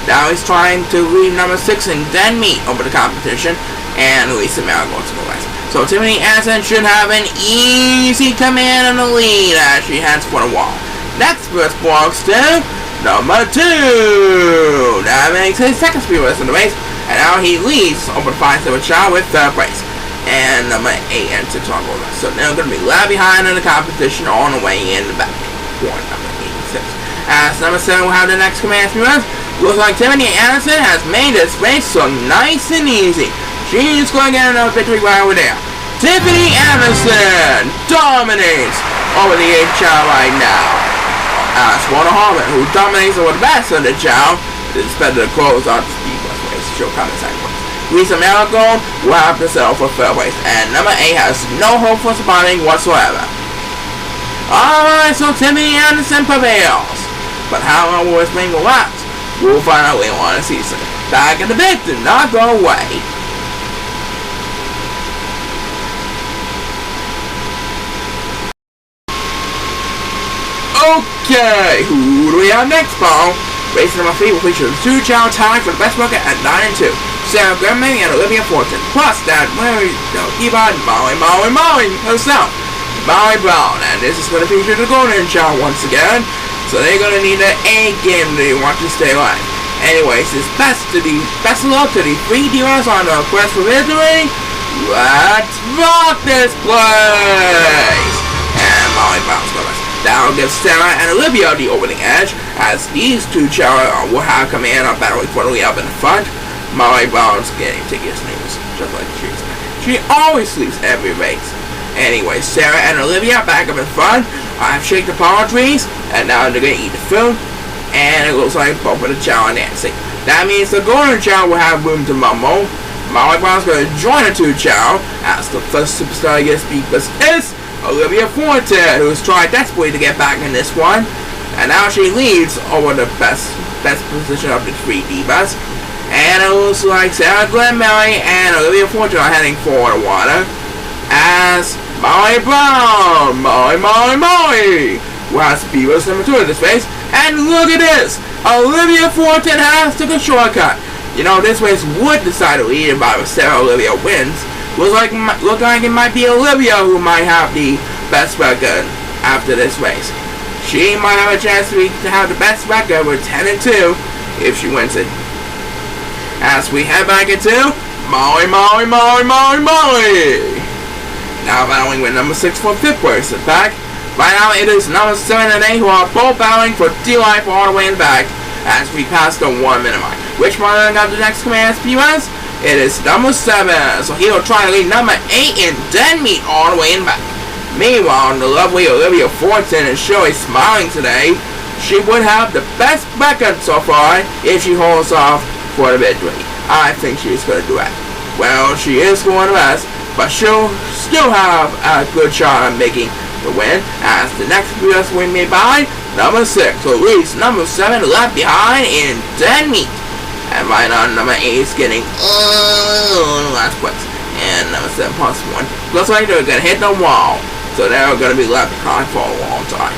Now he's trying to leave number 6 and then meet over the competition, and Lisa Marigold to the west. So Tiffany Anderson should have an easy command in the lead as she heads for the wall. Next first belongs to number 2. That makes his 2nd speed in the race, and now he leads over the 5 Silver Chao with 3rd place. And number 8 and 6 on over. So they're going to be left behind in the competition on the way in the back. For number 8 and 6. As number 7 will have the next command speeders. Looks like Tiffany Anderson has made this race so nice and easy. She's going to get another victory right over there. Tiffany Anderson dominates over the 8 Chao right now. As Rona Hoffman, who dominates over the rest of the Chao, is better to close out the speed bus race. She'll come in 2nd place. Lisa Marigold will have to settle for 3rd place, and number 8 has no hope for surviving whatsoever. Alright, so Tiffany Anderson prevails. But how long will this thing last? We'll find out later on in the season. Back in the bit, do not go away. Okay, who do we have next, Paul? Race number 3 will feature the 2 Chao tie for the best record at 9 and 2. Sarah Grimmy and Olivia Fortune. Plus that Mary Molly herself. Molly Brown. And this is going to feature the Golden Chao once again. So they're going to need an A game if they want to stay alive. Anyways, it's best of luck to the 3 divas on the quest for victory. Let's rock this place! And Molly Brown's going to that'll give Sarah and Olivia the opening edge, as these 2 Chao will have command on battling for the lead up in the front. Molly Brown's getting tickets news, just like she always sleeps every race. Anyway, Sarah and Olivia back up in front. I've shaken the palm trees, and now they're gonna eat the food. And it looks like both of the Chao are dancing. That means the Golden Chao will have room to mumble. Molly Brown's gonna join the 2 Chao, as the first superstar gets beat is Olivia Forte, who's tried desperately to get back in this one. And now she leads over the best position of the 3 divas. And it looks like Sarah Glenberry and Olivia Fortune are heading for the water. As Molly Brown, Molly, who has Beaver's number 2 in this race. And look at this! Olivia Fortune has took a shortcut. You know, this race would decide to lead about if Sarah Olivia wins. Look like it might be Olivia who might have the best record after this race. She might have a chance to have the best record with 10-2 if she wins it. As we head back into Molly. Now battling with number 6 for 5th place back. Right now it is number 7 and 8 who are both battling for D-Life all the way in the back as we pass the 1 minute mark. Which one got the next command PUS? It is number 7, so he will try to lead number 8 and then meet all the way in the back. Meanwhile, the lovely Olivia Fortune is surely smiling today. She would have the best record so far if she holds off for the victory. I think she's going to do it. Well, she is going to rest, but she'll still have a good shot at making the win, as the next US win made by number 6, who leaves number 7 left behind in dead meat. And right on, number 8 is getting last place. And number 7 plus 1. Looks like they're going to hit the wall, so they're going to be left behind for a long time.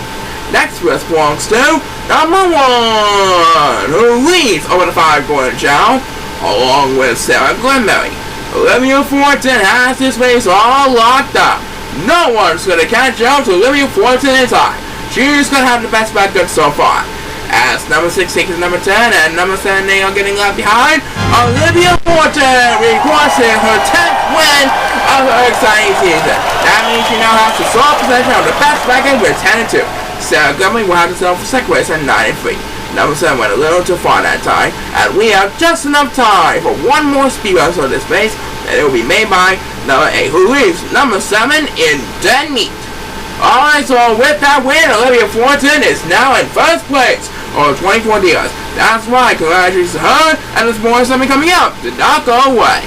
Next US belongs to number 1, who leads over the 5 going to Chao, along with Sarah Glenberry. Olivia Fortune has this race all locked up. No one's going to catch up to Olivia Fortune in time. She's going to have the best record so far. As number 6 takes number 10 and number 7 they are getting left behind. Olivia Fortune requesting her 10th win of her exciting season. That means she now has the sole possession of the best record with 10-2. Sarah Gummy will have herself for second place at 9-3. Number 7 went a little too far that time, and we have just enough time for one more speed run of this race, and it will be made by number 8, who leaves number 7 in dead meat. Alright, so with that win, Olivia Fortune is now in first place on 24 deals. That's right, congratulations to her, and there's more something coming up. Do not go away.